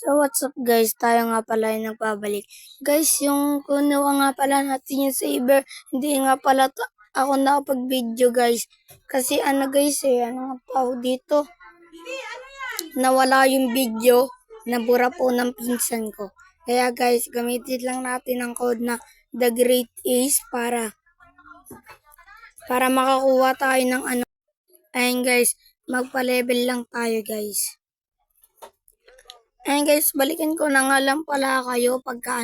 So what's up guys, tayo nga pala ay nagbabalik. Guys, yung kunawa nga pala natin yung saber, hindi nga pala ako nakapag-video guys. Kasi ano guys ano nga tawag dito, nawala yung video, nabura po ng pinsan ko. Kaya guys, gamitin lang natin ang code na The Great Ace para makakuha tayo ng ano. Ayun guys, magpa-level lang tayo guys. Ayun guys, balikan ko na nga lang pala kayo pagka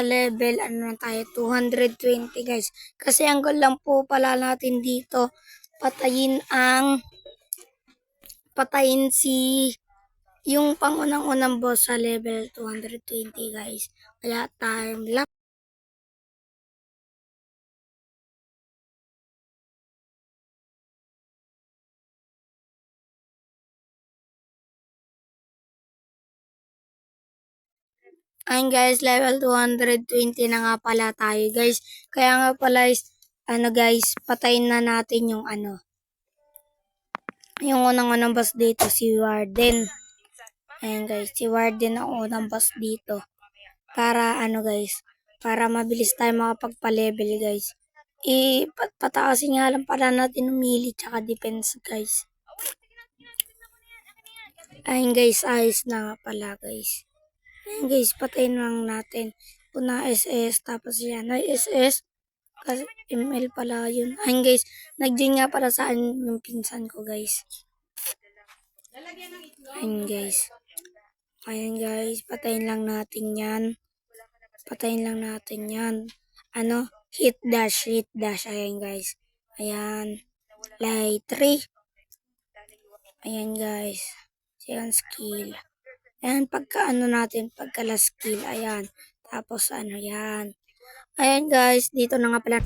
level na tayo, 220 guys. Kasi ang goal lang po pala natin dito, patayin yung pangunang-unang boss sa level 220 guys. Kaya time lapse. Ayun guys, level 220 na nga pala tayo guys. Kaya nga pala guys, patayin na natin yung unang-unang boss dito, si Warden. Ayun guys, si Warden ang unang boss dito. Para guys, para mabilis tayo makapagpa-level guys. Pataasin nga lang para natin umili tsaka defense guys. Ayun guys, ayos na nga pala guys. Ayun guys, patayin lang natin. Una SS, tapos yan ay SS. Kasi ML pala yun. Ayun guys, nag-join nga para saan yung pinsan ko guys. Ayun guys. Ayun guys, patayin lang natin yan. Patayin lang natin yan. Hit dash. Ayan guys. Ayan. Lay 3. Ayan guys. Ayan skill. Ayan pagka pagka last skill. Ayan. Tapos yan. Ayan guys, dito na nga pala.